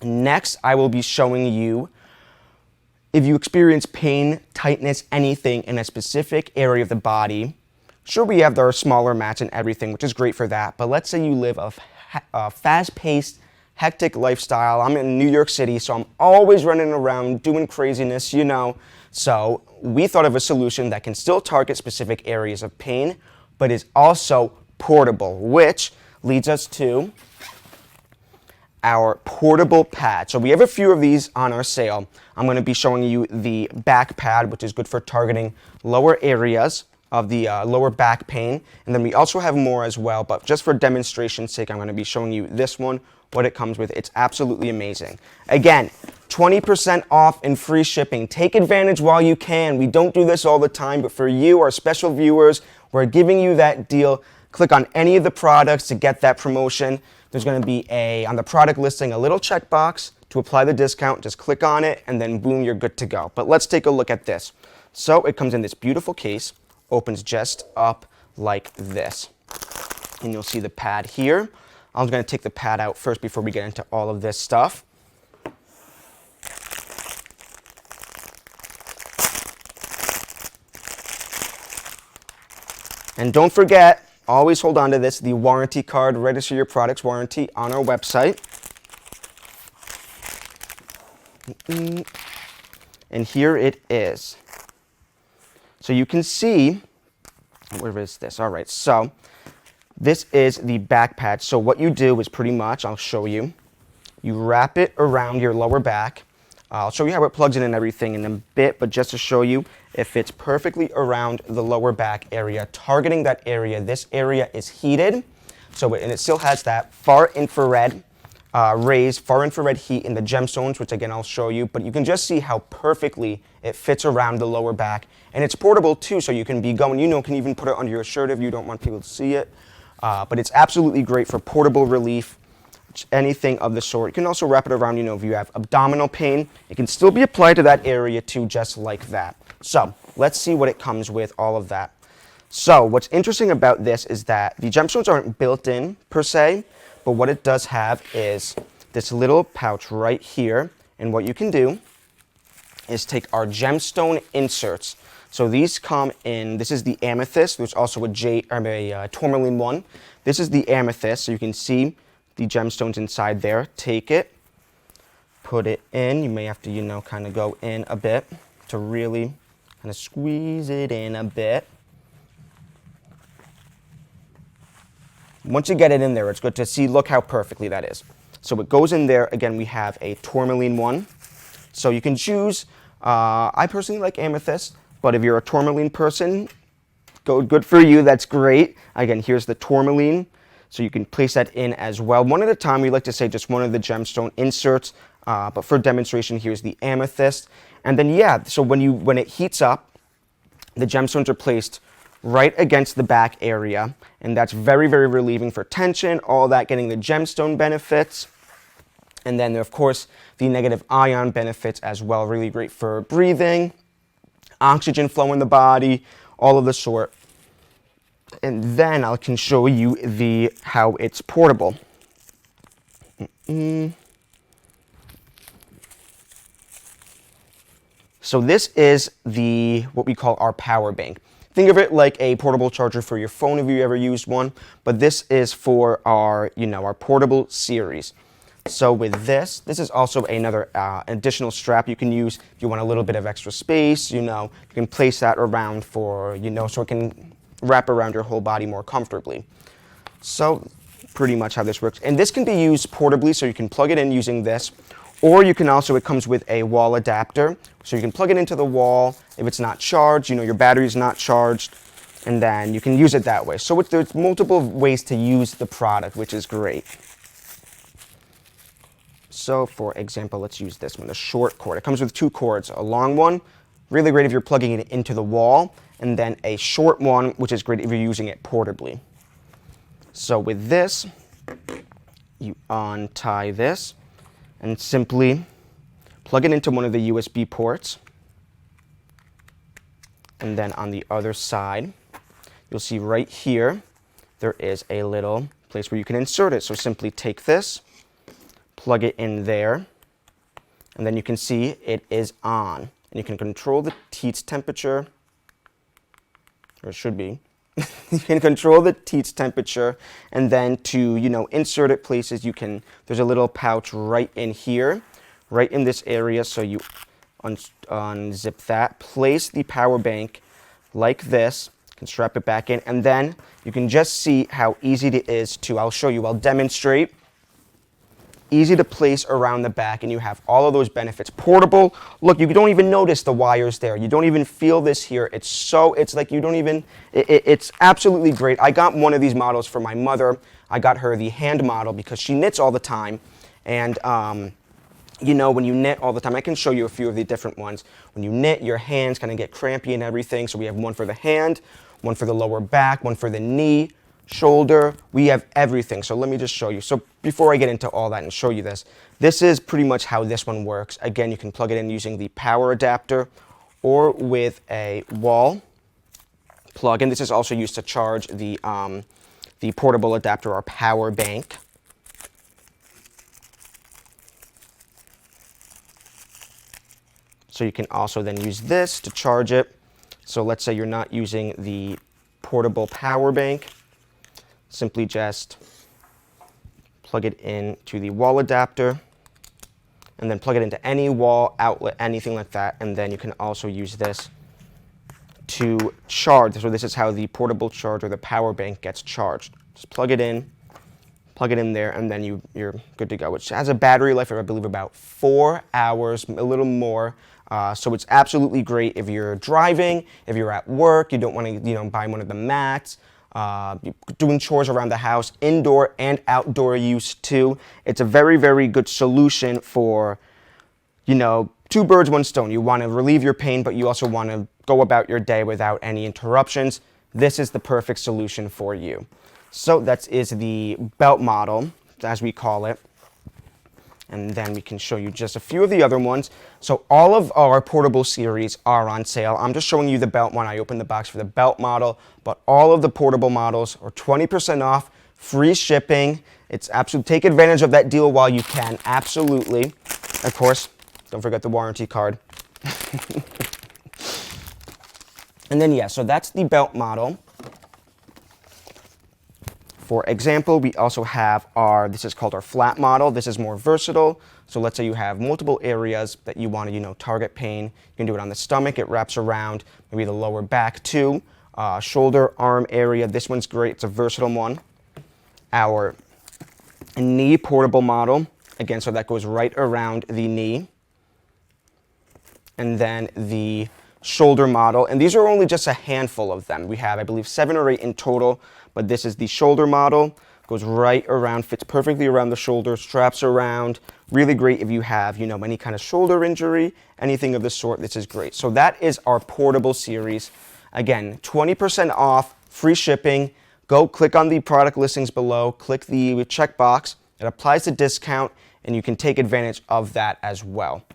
Next, I will be showing you if you experience pain, tightness, anything in a specific area of the body. Sure, we have our smaller mats and everything, which is great for that, but let's say you live a fast-paced, hectic lifestyle. I'm in New York City, so I'm always running around doing craziness, you know. So we thought of a solution that can still target specific areas of pain, but is also portable, which leads us to our portable pad. So we have a few of these on our sale. I'm going to be showing you the back pad, which is good for targeting lower areas of the lower back pain. And then we also have more as well, but just for demonstration's sake, I'm going to be showing you this one, what it comes with. It's absolutely amazing. Again, 20% off and free shipping. Take advantage while you can. We don't do this all the time, but for you, our special viewers, we're giving you that deal. Click on any of the products to get that promotion. There's going to be on the product listing, a little checkbox to apply the discount. Just click on it and then boom, you're good to go. But let's take a look at this. So it comes in this beautiful case, opens just up like this. And you'll see the pad here. I'm going to take the pad out first before we get into all of this stuff. And don't forget, always hold on to this, the warranty card. Register your product's warranty on our website. And here it is. So you can see, where is this? All right, so this is the back pad. So what you do is pretty much, I'll show you, you wrap it around your lower back. I'll show you how it plugs in and everything in a bit, but just to show you, it fits perfectly around the lower back area, targeting that area. This area is heated, and it still has that far infrared rays, far infrared heat in the gemstones, which again I'll show you, but you can just see how perfectly it fits around the lower back. And it's portable too, so you can be going, can even put it under your shirt if you don't want people to see it. But it's absolutely great for portable relief, anything of the sort. You can also wrap it around, if you have abdominal pain, it can still be applied to that area too, just like that. So let's see what it comes with, all of that. So what's interesting about this is that the gemstones aren't built in per se, but what it does have is this little pouch right here. And what you can do is take our gemstone inserts. So these come in, this is the amethyst, there's also a tourmaline one. This is the amethyst, so you can see the gemstones inside there. Take it, put it in. You may have to, kind of go in a bit to really kind of squeeze it in a bit. Once you get it in there, it's good to see, look how perfectly that is. So it goes in there. Again, we have a tourmaline one. So you can choose, I personally like amethyst, but if you're a tourmaline person, good for you, that's great. Again, here's the tourmaline. So you can place that in as well. One at a time, we like to say just one of the gemstone inserts, but for demonstration, here's the amethyst. And then, so when it heats up, the gemstones are placed right against the back area, and that's very, very relieving for tension, all that, getting the gemstone benefits. And then, of course, the negative ion benefits as well, really great for breathing, oxygen flow in the body, all of the sort. And then I can show you how it's portable. So this is what we call our power bank. Think of it like a portable charger for your phone if you ever used one, but this is for our, our portable series. So with this is also another additional strap you can use if you want a little bit of extra space. You can place that around for, so it can wrap around your whole body more comfortably. So pretty much how this works. And this can be used portably, so you can plug it in using this, or you can also, it comes with a wall adapter, so you can plug it into the wall if it's not charged, your battery's not charged, and then you can use it that way. So there's multiple ways to use the product, which is great. So for example, let's use this one, the short cord. It comes with two cords, a long one, really great if you're plugging it into the wall, and then a short one, which is great if you're using it portably. So with this, you untie this and simply plug it into one of the USB ports. And then on the other side, you'll see right here, there is a little place where you can insert it. So simply take this, plug it in there, and then you can see it is on. And you can control the heat temperature, or it should be. You can control the heat temperature, and then to, insert it places, there's a little pouch right in here, right in this area, so you unzip that, place the power bank like this, you can strap it back in, and then you can just see how easy it is I'll show you, I'll demonstrate. Easy to place around the back, and you have all of those benefits. Portable, look, you don't even notice the wires there. You don't even feel this here. It's like you don't even, it's absolutely great. I got one of these models for my mother. I got her the hand model because she knits all the time. And, when you knit all the time, I can show you a few of the different ones. When you knit, your hands kind of get crampy and everything. So we have one for the hand, one for the lower back, one for the knee, shoulder, we have everything. So let me just show you. So before I get into all that and show you this is pretty much how this one works. Again, you can plug it in using the power adapter or with a wall plug. And this is also used to charge the portable adapter or power bank. So you can also then use this to charge it. So let's say you're not using the portable power bank. Simply just plug it into the wall adapter and then plug it into any wall outlet, anything like that. And then you can also use this to charge. So this is how the portable charger, the power bank gets charged. Just plug it in there, and then you're good to go. Which has a battery life of, I believe, about 4 hours, a little more. So it's absolutely great if you're driving, if you're at work, you don't want to buy one of the mats. Doing chores around the house, indoor and outdoor use too. It's a very, very good solution for, two birds, one stone. You want to relieve your pain, but you also want to go about your day without any interruptions. This is the perfect solution for you. So that is the belt model, as we call it. And then we can show you just a few of the other ones. So all of our portable series are on sale. I'm just showing you the belt one. I opened the box for the belt model, but all of the portable models are 20% off, free shipping. It's absolute. Take advantage of that deal while you can. Absolutely. Of course, don't forget the warranty card. And then, so that's the belt model. For example, we also have this is called our flat model. This is more versatile. So let's say you have multiple areas that you want to, target pain. You can do it on the stomach. It wraps around maybe the lower back too. Shoulder, arm area. This one's great. It's a versatile one. Our knee portable model. Again, so that goes right around the knee. And then the shoulder model. And these are only just a handful of them. We have, I believe, 7 or 8 in total. But this is the shoulder model, goes right around, fits perfectly around the shoulder, straps around. Really great if you have, any kind of shoulder injury, anything of the sort. This is great. So that is our portable series. Again, 20% off, free shipping. Go click on the product listings below, click the checkbox. It applies the discount, and you can take advantage of that as well.